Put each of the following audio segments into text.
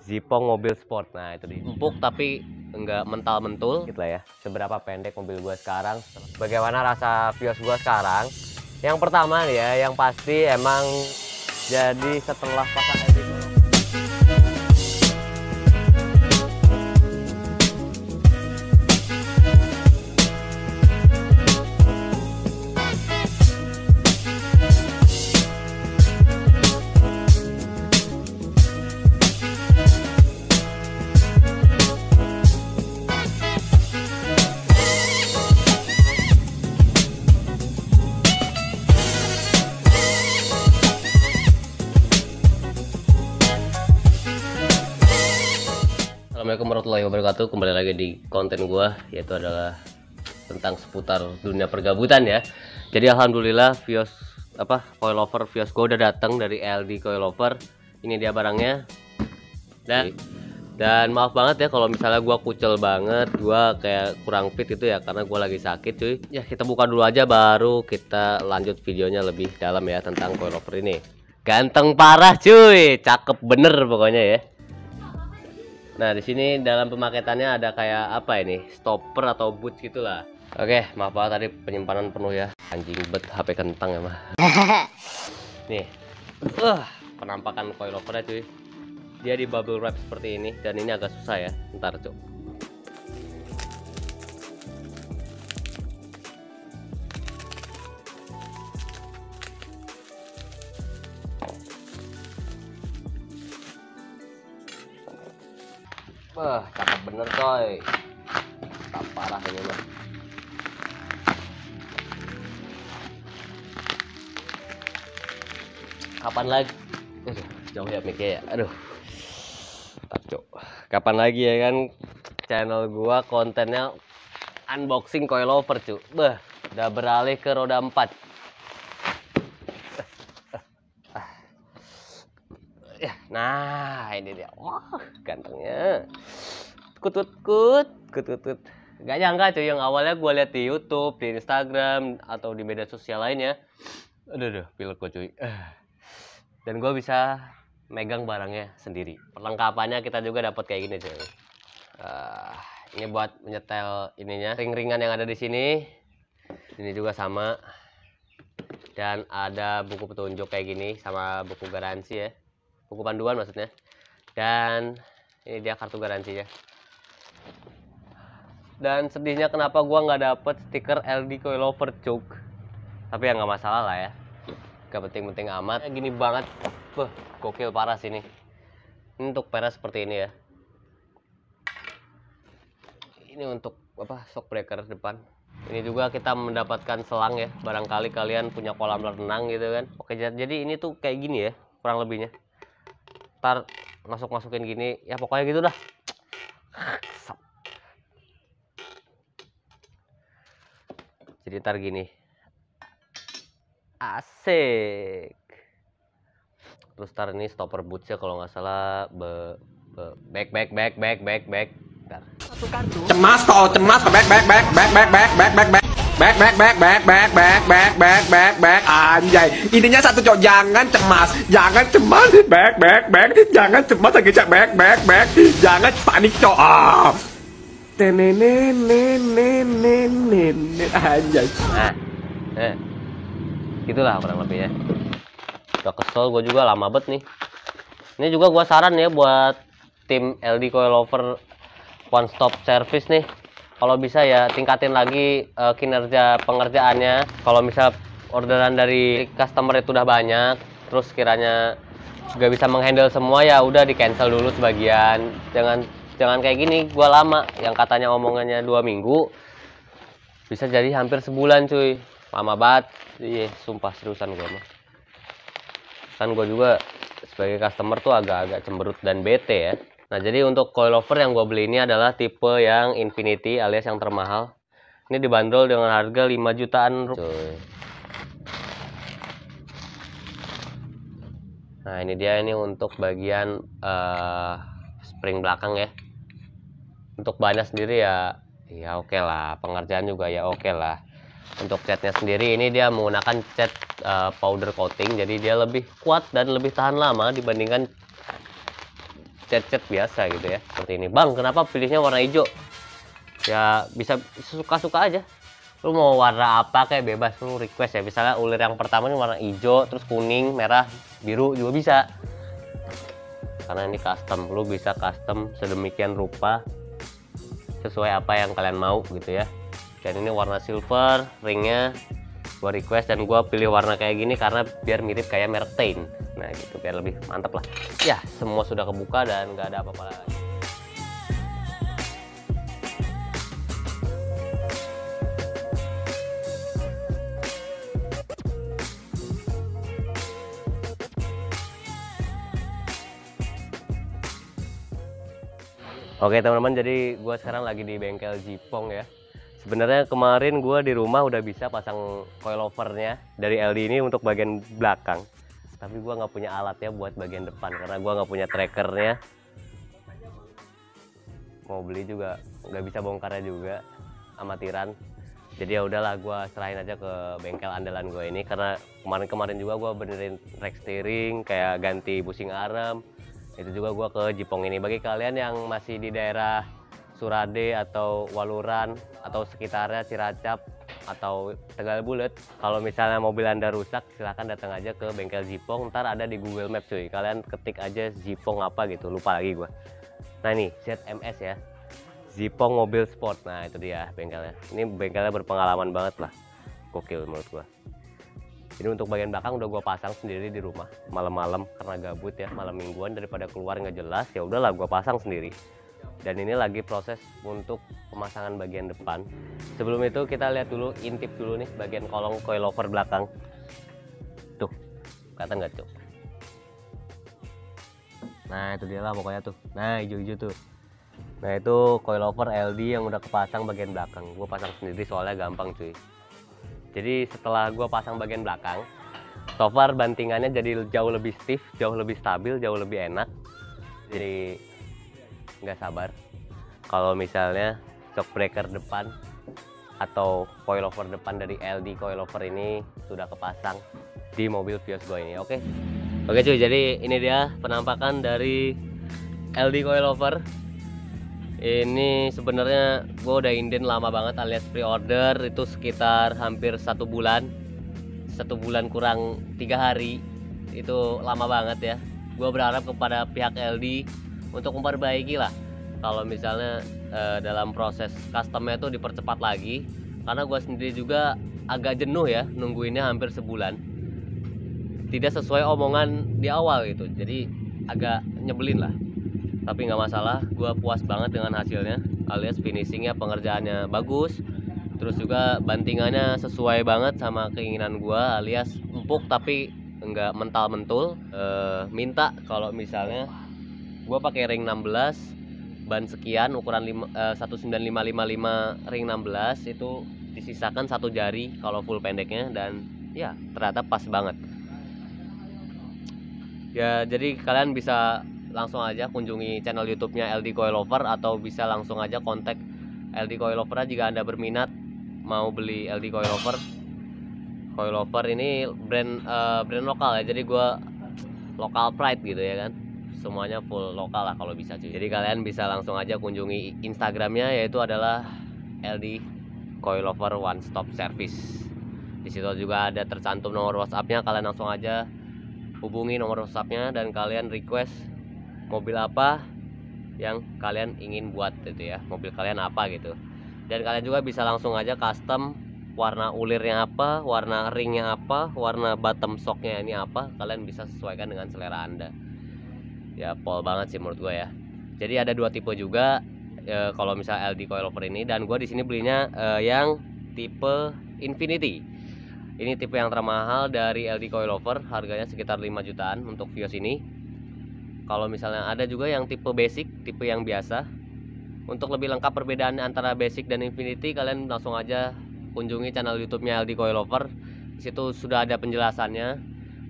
Zipong mobil sport. Nah itu dia, empuk tapi enggak mental-mentul gitu lah ya. Seberapa pendek mobil gua sekarang, bagaimana rasa Vios gua sekarang. Yang pertama nih ya, yang pasti emang jadi setelah pasang LD. Assalamualaikum warahmatullahi wabarakatuh. Kembali lagi di konten gua, yaitu adalah tentang seputar dunia pergabutan ya. Jadi alhamdulillah Vios coilover Vios gua udah datang dari LD Coilover. Ini dia barangnya. Dan maaf banget ya kalau misalnya gua kucel banget, gua kayak kurang fit itu ya karena gua lagi sakit cuy. Ya kita buka dulu aja baru kita lanjut videonya lebih dalam ya tentang coilover ini. Ganteng parah cuy, cakep bener pokoknya ya. Nah di sini dalam pemaketannya ada kayak apa ini, stopper atau boot gitulah. Oke, maaf banget tadi penyimpanan penuh ya. Anjing bet HP kentang ya mah. Nih, penampakan coilovernya cuy. Dia di bubble wrap seperti ini dan ini agak susah ya. Ntar cok. Wah, cakep bener coy. Tak parah ini mah. Kapan lagi? Jauh ya mic-nya ya. Aduh. Cok. Kapan lagi ya kan channel gua kontennya unboxing coilover cu. Udah beralih ke roda 4. Nah ini dia, wah gantengnya, kut. Gak nyangka cuy, yang awalnya gue lihat di YouTube, di Instagram atau di media sosial lainnya, aduh pilek gue cuy. Dan gue bisa megang barangnya sendiri. Perlengkapannya kita juga dapat kayak gini cuy. Ini buat menyetel ininya, ring-ringan yang ada di sini. Ini juga sama. Dan ada buku petunjuk kayak gini sama buku garansi ya. Buku panduan maksudnya. Dan ini dia kartu garansinya. Dan sedihnya kenapa gua nggak dapet stiker LD Coilover cuk. Tapi ya nggak masalah lah ya, gak penting-penting amat. Gini banget, gokil parah sini. Ini untuk peres seperti ini ya. Ini untuk shock breaker depan. Ini juga kita mendapatkan selang ya, barangkali kalian punya kolam renang gitu kan. Oke, jadi ini tuh kayak gini ya kurang lebihnya. Ntar masukin gini ya, pokoknya gitu dah. Jadi ntar gini, asik. Terus ntar ini stopper bootsnya kalau nggak salah back. Ntar. Satu kartu. Cemas kok, back. Anjay, intinya satu cok, jangan cemas, jangan lagi cak back, jangan panik cok. Anjay. Nah, gitulah kurang lebihnya. Udah kesel gue juga, lama banget nih. Ini juga gue saran ya buat tim LD Coilover one stop service nih. Kalau bisa ya tingkatin lagi kinerja pengerjaannya. Kalau misal orderan dari customer itu udah banyak, terus kiranya gak bisa menghandle semua, ya udah di cancel dulu sebagian. Jangan kayak gini, gua lama yang katanya omongannya 2 minggu bisa jadi hampir sebulan cuy. Lama banget. Iya, sumpah seriusan gua mah. Kan gua juga sebagai customer tuh agak-agak cemberut dan bete ya. Nah jadi untuk coilover yang gue beli ini adalah tipe yang Infinity alias yang termahal. Ini dibanderol dengan harga 5 jutaan rupiah. Nah ini dia, ini untuk bagian spring belakang ya. Untuk bahannya sendiri ya oke lah. Pengerjaan juga ya oke lah. Untuk catnya sendiri ini dia menggunakan cat powder coating, jadi dia lebih kuat dan lebih tahan lama dibandingkan cat biasa gitu ya, seperti ini. Bang, kenapa pilihnya warna hijau? Ya bisa suka-suka aja, lu mau warna apa kayak bebas, lu request ya. Misalnya ulir yang pertama ini warna hijau, terus kuning, merah, biru juga bisa, karena ini custom. Lu bisa custom sedemikian rupa sesuai apa yang kalian mau gitu ya. Dan ini warna silver, ringnya gua request dan gua pilih warna kayak gini karena biar mirip kayak merek Tain. Nah gitu, biar lebih mantap lah ya. Semua sudah kebuka dan nggak ada apa-apa lagi. Oke teman-teman, jadi gue sekarang lagi di bengkel Jipong ya. Sebenarnya kemarin gue di rumah udah bisa pasang coilovernya dari LD ini untuk bagian belakang, tapi gue nggak punya alatnya buat bagian depan karena gue nggak punya trackernya. Mau beli juga nggak bisa bongkarnya juga, amatiran. Jadi ya udahlah, gue serahin aja ke bengkel andalan gue ini, karena kemarin juga gue benerin rack steering, kayak ganti busing arem. Itu juga gua ke Jipong ini. Bagi kalian yang masih di daerah Surade atau Waluran atau sekitarnya, Ciracap atau Tegal Bulet, kalau misalnya mobil Anda rusak, silahkan datang aja ke bengkel Jipong. Ntar ada di Google Maps cuy, kalian ketik aja Jipong apa gitu, lupa lagi gua. Nah ini ZMS ya, Jipong Mobil Sport. Nah itu dia bengkelnya. Ini bengkelnya berpengalaman banget lah, gokil menurut gua. Ini untuk bagian belakang udah gue pasang sendiri di rumah malam-malam karena gabut ya, malam mingguan daripada keluar nggak jelas, ya udahlah gue pasang sendiri. Dan ini lagi proses untuk pemasangan bagian depan. Sebelum itu kita lihat dulu, intip dulu nih bagian kolong coilover belakang. Tuh, kelihatan nggak tuh? Nah itu dia lah pokoknya tuh. Nah hijau-hijau tuh. Nah itu coilover LD yang udah kepasang bagian belakang. Gue pasang sendiri soalnya gampang cuy. Jadi setelah gue pasang bagian belakang, so far bantingannya jadi jauh lebih stiff, jauh lebih stabil, jauh lebih enak. Jadi nggak sabar kalau misalnya shock breaker depan atau coilover depan dari LD coilover ini sudah kepasang di mobil Vios gue ini. Oke cuy, jadi ini dia penampakan dari LD coilover. Ini sebenarnya gue udah inden lama banget, alias pre-order itu sekitar hampir 1 bulan, 1 bulan kurang 3 hari. Itu lama banget ya. Gue berharap kepada pihak LD untuk memperbaiki lah, kalau misalnya dalam proses customnya itu dipercepat lagi, karena gue sendiri juga agak jenuh ya nungguinnya hampir sebulan, tidak sesuai omongan di awal gitu, jadi agak nyebelin lah. Tapi nggak masalah, gue puas banget dengan hasilnya, alias finishingnya, pengerjaannya bagus, terus juga bantingannya sesuai banget sama keinginan gue, alias empuk tapi nggak mental-mentul. Minta kalau misalnya gue pakai ring 16 ban sekian ukuran 19555 ring 16 itu disisakan 1 jari kalau full pendeknya, dan ya ternyata pas banget ya. Jadi kalian bisa langsung aja kunjungi channel YouTube-nya LD Coilover, atau bisa langsung aja kontak LD Coilover jika Anda berminat mau beli LD Coilover. Coilover ini brand lokal ya, jadi gua lokal pride gitu ya kan, semuanya full lokal lah kalau bisa cuy. Jadi kalian bisa langsung aja kunjungi Instagramnya, yaitu adalah LD Coilover One Stop Service. Di situ juga ada tercantum nomor WhatsApp-nya, kalian langsung aja hubungi nomor WhatsApp-nya dan kalian request mobil apa yang kalian ingin buat gitu ya, mobil kalian apa gitu. Dan kalian juga bisa langsung aja custom warna ulirnya apa, warna ringnya apa, warna bottom shocknya ini apa, kalian bisa sesuaikan dengan selera Anda ya. Pol banget sih menurut gue ya. Jadi ada 2 tipe juga kalau misalnya LD Coilover ini, dan gue di sini belinya yang tipe Infinity. Ini tipe yang termahal dari LD Coilover, harganya sekitar 5 jutaan untuk Vios ini. Kalau misalnya ada juga yang tipe basic, tipe yang biasa. Untuk lebih lengkap perbedaan antara basic dan Infinity, kalian langsung aja kunjungi channel YouTube-nya LD Coilover. Di situ sudah ada penjelasannya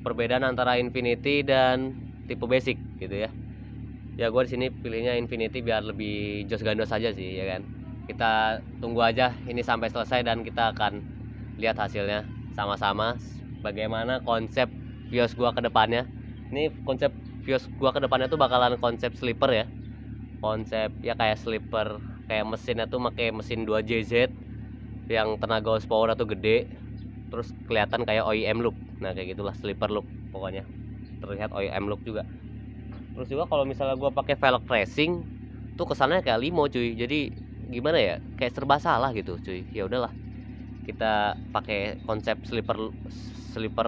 perbedaan antara Infinity dan tipe basic gitu ya. Ya gue di sini pilihnya Infinity biar lebih jos gandos aja sih ya kan. Kita tunggu aja ini sampai selesai dan kita akan lihat hasilnya sama-sama bagaimana konsep Vios gua ke depannya. Ini konsep Vios gua ke depannya tuh bakalan konsep sleeper ya. Konsep ya kayak sleeper, kayak mesinnya tuh pakai mesin 2JZ yang tenaga horsepower tuh gede. Terus kelihatan kayak OEM look. Nah, kayak gitulah sleeper look pokoknya. Terlihat OEM look juga. Terus juga kalau misalnya gua pakai velg racing tuh kesannya kayak limo cuy. Jadi gimana ya? Kayak serba salah gitu cuy. Ya udahlah. Kita pakai konsep sleeper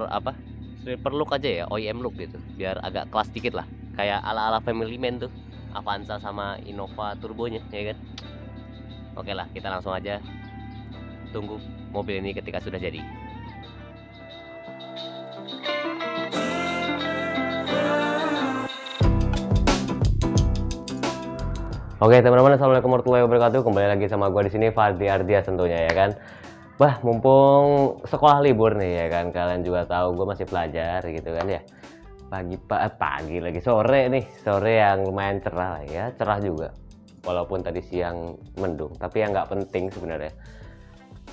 apa? Sleeper look aja ya, OEM look gitu, biar agak kelas dikit lah, kayak ala-ala Family Man tuh, Avanza sama Innova turbonya, ya kan? Oke lah, kita langsung aja tunggu mobil ini ketika sudah jadi. Oke teman-teman, assalamualaikum warahmatullahi wabarakatuh. Kembali lagi sama gue di sini, Fardi Ardias tentunya ya kan. Wah, mumpung sekolah libur nih ya kan, kalian juga tahu gue masih pelajar gitu kan ya. Pagi lagi sore nih, sore yang lumayan cerah lah ya, cerah juga. Walaupun tadi siang mendung, tapi yang nggak penting sebenarnya.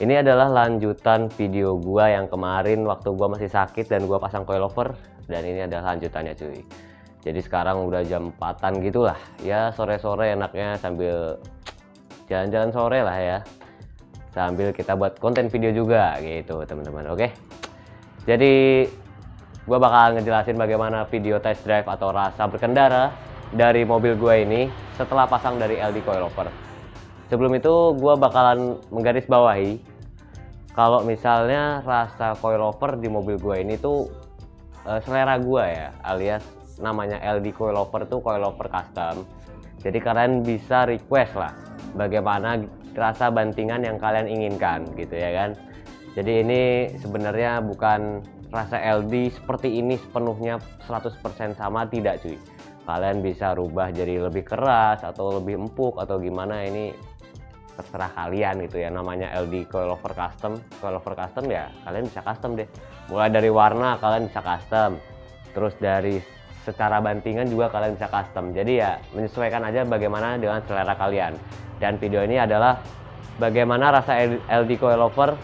Ini adalah lanjutan video gue yang kemarin waktu gue masih sakit dan gue pasang coilover, dan ini adalah lanjutannya cuy. Jadi sekarang udah jam 4-an gitulah, ya sore-sore enaknya sambil jalan-jalan sore lah ya. Sambil kita buat konten video juga gitu teman-teman. Oke, jadi gue bakal ngejelasin bagaimana video test drive atau rasa berkendara dari mobil gue ini setelah pasang dari LD coilover. Sebelum itu gue bakalan menggarisbawahi kalau misalnya rasa coilover di mobil gue ini tuh selera gue ya, alias namanya LD coilover tuh coilover custom. Jadi kalian bisa request lah bagaimana rasa bantingan yang kalian inginkan gitu ya kan. Jadi ini sebenarnya bukan rasa LD seperti ini sepenuhnya 100% sama, tidak cuy. Kalian bisa rubah jadi lebih keras atau lebih empuk atau gimana, ini terserah kalian gitu ya. Namanya LD coilover custom. Coilover custom ya kalian bisa custom deh. Mulai dari warna kalian bisa custom. Terus dari secara bantingan juga kalian bisa custom. Jadi ya menyesuaikan aja bagaimana dengan selera kalian. Dan video ini adalah bagaimana rasa LD coilover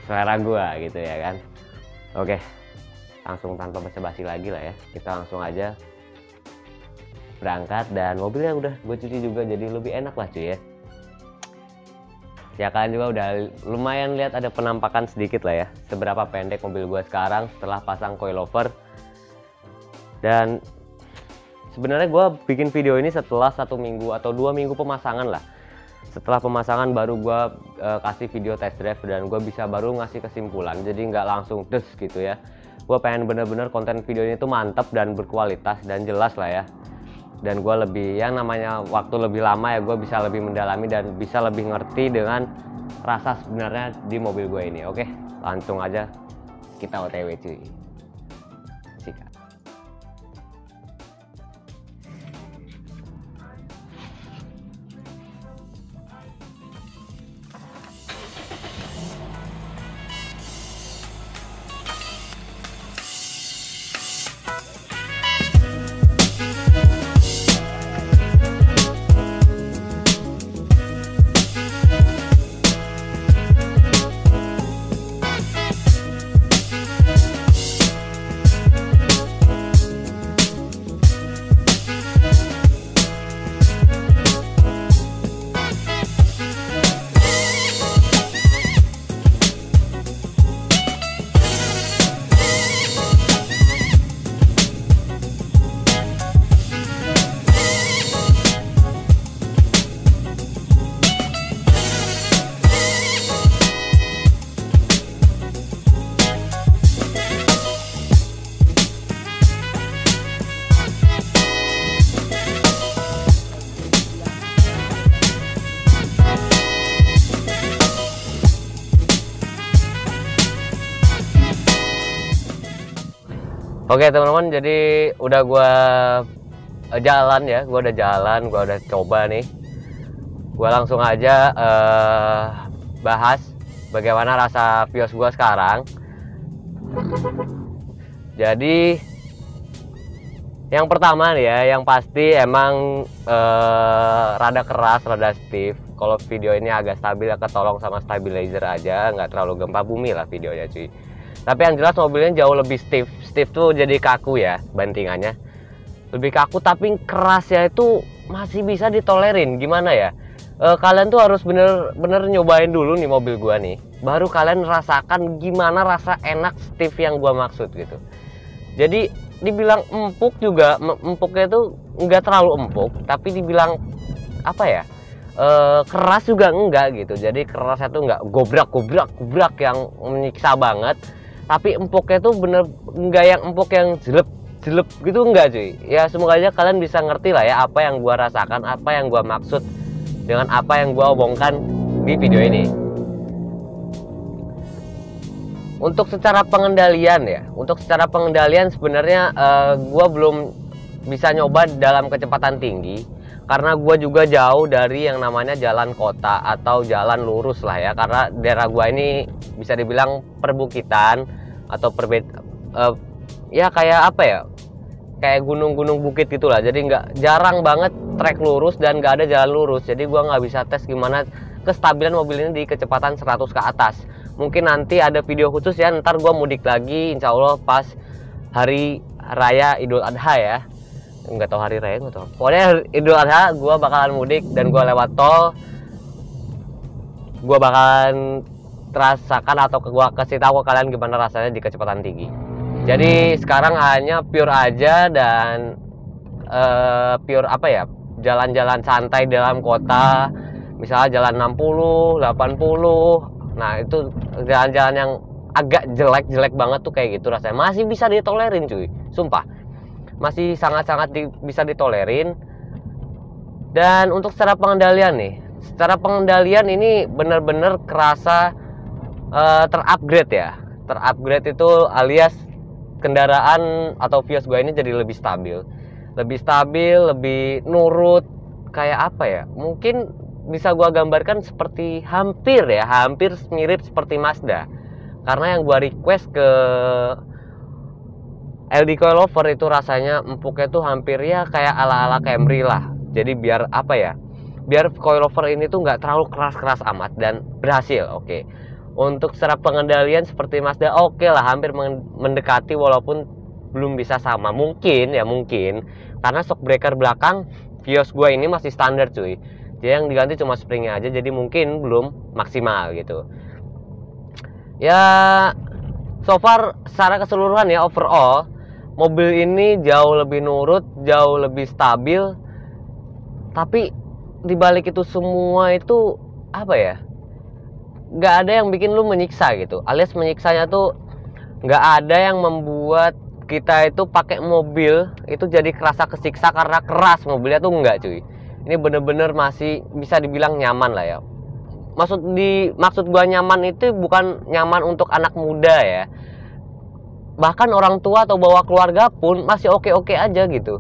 selera gua gitu ya kan. Oke, langsung tanpa basa-basi lagi lah ya, kita langsung aja berangkat. Dan mobilnya udah gue cuci juga, jadi lebih enak lah cuy ya. Ya kalian juga udah lumayan lihat ada penampakan sedikit lah ya, seberapa pendek mobil gua sekarang setelah pasang coilover. Dan sebenarnya gue bikin video ini setelah 1 minggu atau 2 minggu pemasangan lah. Setelah pemasangan baru gue kasih video test drive dan gue bisa baru ngasih kesimpulan. Jadi nggak langsung des gitu ya. Gue pengen bener-bener konten video ini tuh mantep dan berkualitas dan jelas lah ya. Dan gue lebih, yang namanya waktu lebih lama ya, gue bisa lebih mendalami dan bisa lebih ngerti dengan rasa sebenarnya di mobil gue ini. Oke, langsung aja kita OTW cuy. Sikat. Oke teman-teman, jadi udah gua jalan ya, gua udah coba nih. Gua langsung aja bahas bagaimana rasa Vios gua sekarang. Jadi yang pertama nih ya, yang pasti emang rada keras, rada stiff. Kalau video ini agak stabil ya, ketolong sama stabilizer aja, nggak terlalu gempa bumi lah videonya cuy. Tapi yang jelas mobilnya jauh lebih stiff tuh jadi kaku ya bantingannya. lebih kaku, tapi kerasnya itu masih bisa ditolerin. Gimana ya, kalian tuh harus bener-bener nyobain dulu nih mobil gua nih, baru kalian rasakan gimana rasa enak Steve yang gua maksud gitu. Jadi dibilang empuk juga, empuknya tuh nggak terlalu empuk, tapi dibilang apa ya, keras juga enggak gitu. Jadi kerasnya tuh nggak gobrak yang menyiksa banget, tapi empuknya tuh bener nggak yang empuk yang jelek gitu, enggak cuy. Ya semoga aja kalian bisa ngerti lah ya apa yang gua rasakan, apa yang gua maksud dengan apa yang gua omongkan di video ini. Untuk secara pengendalian ya, untuk secara pengendalian sebenarnya gua belum bisa nyoba dalam kecepatan tinggi, karena gua juga jauh dari yang namanya jalan kota atau jalan lurus lah ya, karena daerah gua ini bisa dibilang perbukitan atau ya kayak apa ya, kayak gunung-gunung bukit gitulah. Jadi jarang banget trek lurus dan nggak ada jalan lurus. Jadi gua nggak bisa tes gimana kestabilan mobil ini di kecepatan 100 ke atas. Mungkin nanti ada video khusus ya, ntar gua mudik lagi insya Allah pas hari raya Idul Adha ya. Nggak tahu hari raya, nggak tahu, pokoknya Idul Adha gua bakalan mudik dan gua lewat tol. Gua bakalan terasakan atau gua kasih tahu ke kalian gimana rasanya di kecepatan tinggi. Jadi sekarang hanya pure aja dan pure apa ya, jalan-jalan santai dalam kota, misalnya jalan 60, 80. Nah itu jalan-jalan yang agak jelek banget tuh kayak gitu rasanya masih bisa ditolerin cuy, sumpah masih sangat-sangat bisa ditolerin. Dan untuk secara pengendalian nih, secara pengendalian ini bener-bener kerasa terupgrade ya. Terupgrade itu alias kendaraan atau Vios gue ini jadi lebih stabil, lebih nurut. Kayak apa ya, mungkin bisa gue gambarkan seperti hampir mirip seperti Mazda. Karena yang gue request ke LD Coilover itu rasanya empuknya tuh hampir ya kayak ala-ala Camry lah. Jadi biar apa ya, biar coilover ini tuh nggak terlalu keras-keras amat dan berhasil. Oke. Untuk secara pengendalian seperti Mazda oke lah, hampir mendekati walaupun belum bisa sama. Mungkin karena shock breaker belakang Vios gue ini masih standar cuy. Jadi yang diganti cuma springnya aja, jadi mungkin belum maksimal gitu. Ya so far secara keseluruhan ya, overall mobil ini jauh lebih nurut, jauh lebih stabil. Tapi dibalik itu semua itu apa ya, nggak ada yang bikin lu menyiksa gitu. Alias menyiksanya tuh nggak ada yang membuat kita itu pakai mobil itu jadi kerasa kesiksa karena keras mobilnya tuh, nggak cuy. Ini bener-bener masih bisa dibilang nyaman lah ya. Maksud gua nyaman itu bukan nyaman untuk anak muda ya, bahkan orang tua atau bawa keluarga pun masih oke-oke aja gitu,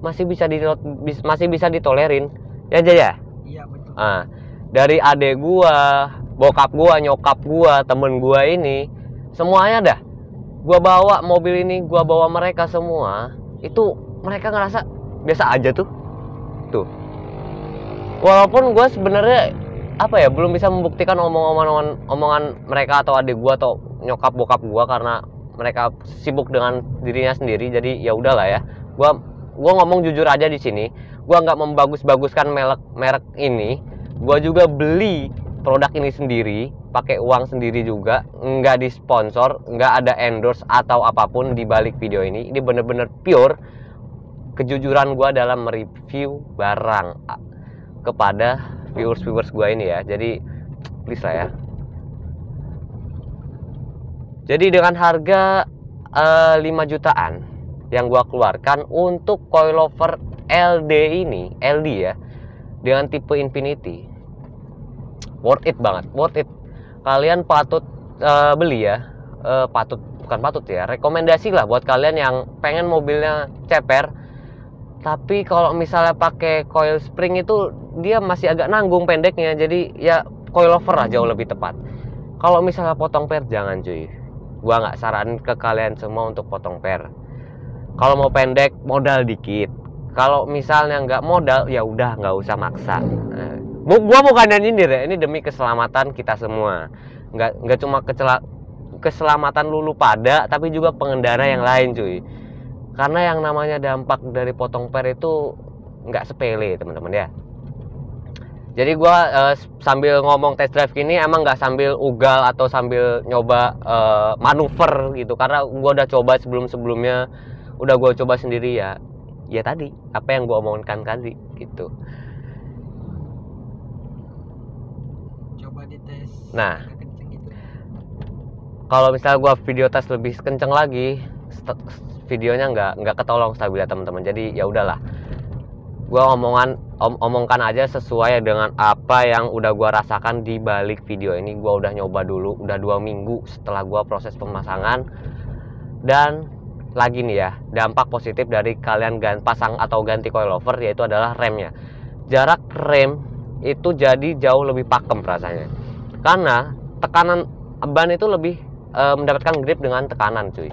masih bisa ditolerin ya aja ya. Iya betul. Nah, dari adek gua, bokap gua, nyokap gua, temen gua ini semuanya dah gua bawa mobil ini, gua bawa mereka semua itu, mereka ngerasa biasa aja tuh. Walaupun gue sebenarnya apa ya, belum bisa membuktikan omongan mereka atau adik gue atau nyokap bokap gue, karena mereka sibuk dengan dirinya sendiri. Jadi ya udahlah ya, gue ngomong jujur aja di sini. Gue nggak membagus-baguskan merek ini. Gue juga beli produk ini sendiri, pakai uang sendiri juga, nggak disponsor, nggak ada endorse atau apapun di balik video ini. Ini bener-bener pure kejujuran gue dalam mereview barang kepada viewers gue ini ya. Jadi please lah ya. Jadi dengan harga 5 jutaan yang gue keluarkan untuk coilover LD ini, LD ya, dengan tipe Infinity, worth it banget, worth it. Kalian patut beli ya, bukan patut ya, rekomendasi lah buat kalian yang pengen mobilnya ceper. Tapi kalau misalnya pakai coil spring itu dia masih agak nanggung pendeknya, jadi ya coilover lah jauh lebih tepat. Kalau misalnya potong per, jangan cuy. Gua nggak saranin ke kalian semua untuk potong per. Kalau mau pendek modal dikit. Kalau misalnya nggak modal ya udah nggak usah maksa. Gua bukan nyindir ya, ini demi keselamatan kita semua. Nggak cuma keselamatan lulu pada, tapi juga pengendara yang lain cuy. Karena yang namanya dampak dari potong per itu nggak sepele teman-teman ya. Jadi gue sambil ngomong test drive gini emang nggak sambil ugal atau sambil nyoba manuver gitu, karena gue udah coba sebelum-sebelumnya, udah gue coba sendiri ya tadi apa yang gue omongkan tadi gitu. Coba dites. Nah, agak kenceng gitu. kalau misalnya gua video tes lebih kenceng lagi, videonya nggak ketolong stabilnya teman-teman. Jadi ya udahlah, gua omongkan aja sesuai dengan apa yang udah gua rasakan di balik video ini. Gua udah nyoba dulu, udah 2 minggu setelah gua proses pemasangan. Dan lagi nih ya, dampak positif dari kalian pasang atau ganti coilover yaitu adalah remnya. Jarak rem itu jadi jauh lebih pakem rasanya, karena tekanan ban itu lebih mendapatkan grip dengan tekanan cuy.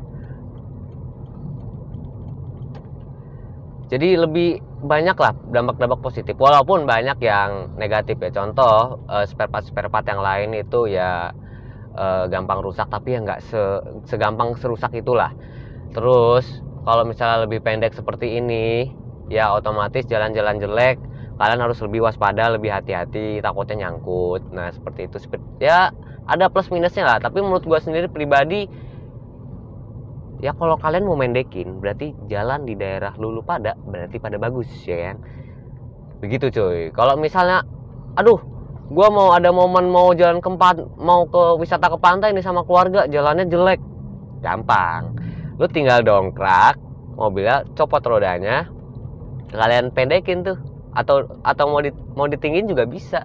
Jadi lebih banyak lah dampak-dampak positif, walaupun banyak yang negatif ya. Contoh spare part yang lain itu ya gampang rusak, tapi ya nggak segampang serusak itulah. Terus kalau misalnya lebih pendek seperti ini ya otomatis jalan-jalan jelek kalian harus lebih waspada, lebih hati-hati, takutnya nyangkut. Nah seperti itu ya, ada plus minusnya lah. Tapi menurut gua sendiri pribadi ya, kalau kalian mau mendekin berarti jalan di daerah Lulu Pada berarti pada bagus ya kan, begitu cuy. Kalau misalnya aduh gua mau ada momen mau jalan mau ke wisata ke pantai nih sama keluarga, jalannya jelek, gampang, lu tinggal dongkrak mobilnya, copot rodanya, kalian pendekin tuh, atau mau ditinggiin juga bisa,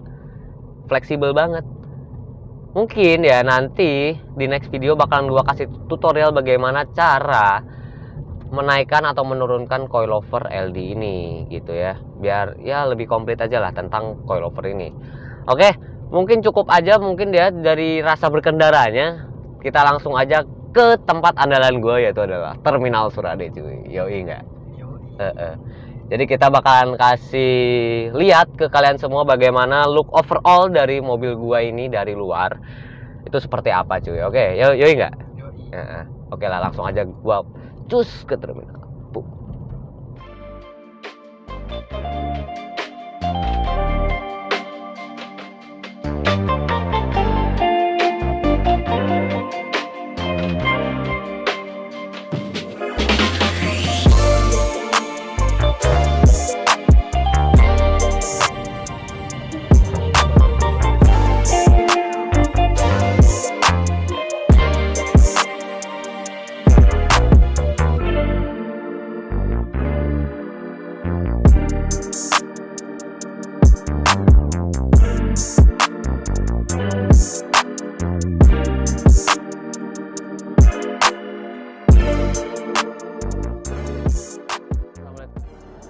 fleksibel banget. Mungkin ya nanti di next video bakalan gua kasih tutorial bagaimana cara menaikkan atau menurunkan coilover LD ini gitu ya, biar ya lebih komplit aja lah tentang coilover ini. Oke, mungkin cukup aja mungkin ya dari rasa berkendaranya. Kita langsung aja ke tempat andalan gue, yaitu adalah Terminal Surade cuy. Yoi nggak? Jadi kita bakalan kasih lihat ke kalian semua bagaimana look overall dari mobil gua ini dari luar itu seperti apa cuy. Oke, yoi nggak? Oke lah, langsung aja gua cus ke terminal.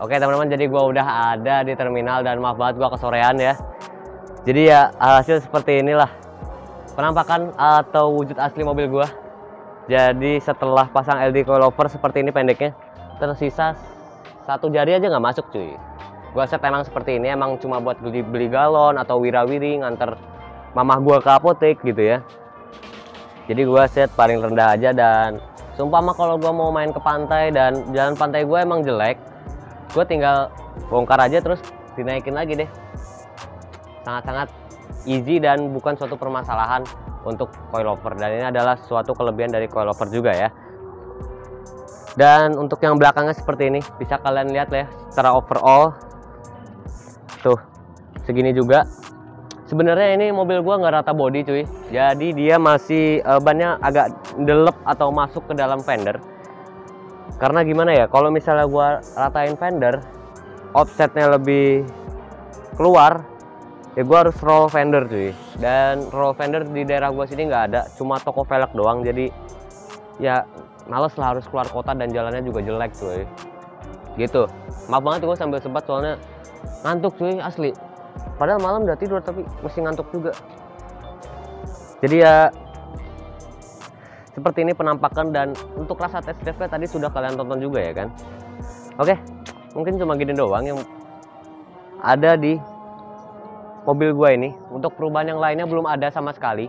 Oke teman-teman, jadi gua udah ada di terminal dan maaf banget gua kesorean ya. Jadi ya hasil seperti inilah penampakan atau wujud asli mobil gua. Jadi setelah pasang LD coilover seperti ini pendeknya, tersisa 1 jari aja nggak masuk cuy. Gua set emang seperti ini, emang cuma buat beli galon atau wirawiri nganter mamah gua ke apotek gitu ya. Jadi gua set paling rendah aja, dan sumpah mah kalau gua mau main ke pantai dan jalan pantai gua emang jelek, gue tinggal bongkar aja terus dinaikin lagi deh. Sangat-sangat easy dan bukan suatu permasalahan untuk coilover, dan ini adalah suatu kelebihan dari coilover juga ya. Dan untuk yang belakangnya seperti ini, bisa kalian lihat ya secara overall tuh segini juga. Sebenarnya ini mobil gua nggak rata body cuy, jadi dia masih bannya agak delep atau masuk ke dalam fender. Karena gimana ya, kalau misalnya gua ratain fender, offsetnya lebih keluar, ya gua harus roll fender cuy. Dan roll fender di daerah gua sini nggak ada, cuma toko velg doang. Jadi ya males lah harus keluar kota dan jalannya juga jelek cuy. Gitu. Maaf banget gua sambil sebat soalnya ngantuk cuy asli. Padahal malam udah tidur tapi masih ngantuk juga. Jadi ya seperti ini penampakan, dan untuk rasa test drive tadi sudah kalian tonton juga ya kan. Oke, mungkin cuma gini doang yang ada di mobil gua ini. Untuk perubahan yang lainnya belum ada sama sekali.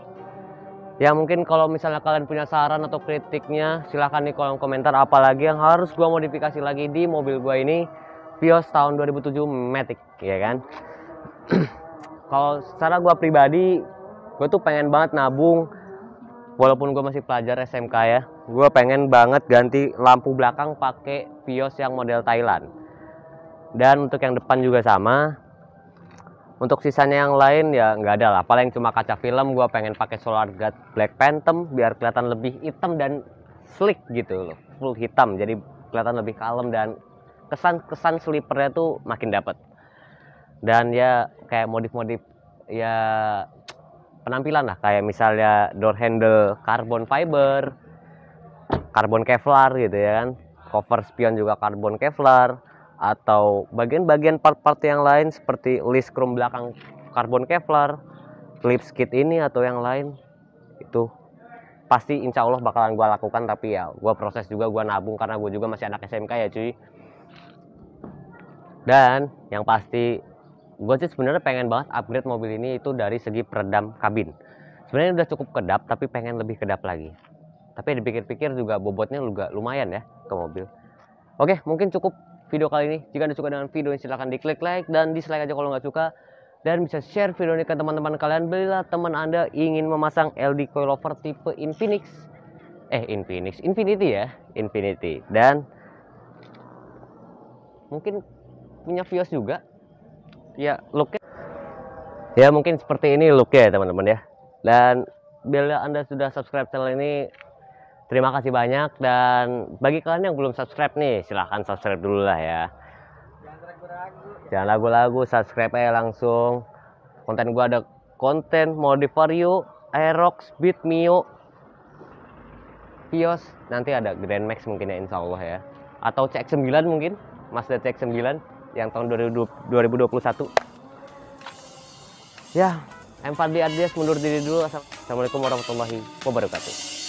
Ya mungkin kalau misalnya kalian punya saran atau kritiknya silahkan di kolom komentar, apalagi yang harus gua modifikasi lagi di mobil gua ini Vios tahun 2007 Matic, ya kan. Kalau secara gua pribadi, gue tuh pengen banget nabung, walaupun gue masih pelajar SMK ya, gue pengen banget ganti lampu belakang pakai Vios yang model Thailand. Dan untuk yang depan juga sama. Untuk sisanya yang lain ya nggak ada lah. Paling cuma kaca film gue pengen pakai Solar Guard Black Phantom biar kelihatan lebih hitam dan slick gitu loh, full hitam. Jadi kelihatan lebih kalem dan kesan slipernya tuh makin dapet. Dan ya kayak modif-modif ya penampilan lah, kayak misalnya door handle carbon fiber, carbon Kevlar gitu ya kan, cover spion juga carbon Kevlar, atau bagian-bagian part-part yang lain seperti list chrome belakang carbon Kevlar, clip skid ini atau yang lain, itu pasti insya Allah bakalan gue lakukan. Tapi ya gue proses juga, gue nabung karena gue juga masih anak SMK ya cuy. Dan yang pasti gue sih sebenarnya pengen banget upgrade mobil ini itu dari segi peredam kabin. Sebenarnya udah cukup kedap tapi pengen lebih kedap lagi. Tapi dipikir-pikir juga bobotnya juga lumayan ya ke mobil. Oke, mungkin cukup video kali ini. Jika Anda suka dengan video ini silahkan diklik like dan dislike aja kalau nggak suka. Dan bisa share video ini ke teman-teman kalian bila teman Anda ingin memasang LD coilover tipe Infinity ya, Infinity. Dan mungkin punya Vios juga. Ya, looknya ya mungkin seperti ini looknya ya teman-teman ya. Dan bila Anda sudah subscribe channel ini, terima kasih banyak. Dan bagi kalian yang belum subscribe nih, silahkan subscribe dulu lah ya. Jangan ragu-ragu, subscribe aja langsung. Konten gua ada konten modif Vario, Aerox, Beat Mio, Vios, nanti ada Grand Max mungkin ya insya Allah ya. Atau CX-9 mungkin, Mazda CX-9 yang tahun 2021. Ya, M Fadli Ardias mundur diri dulu. Assalamualaikum warahmatullahi wabarakatuh.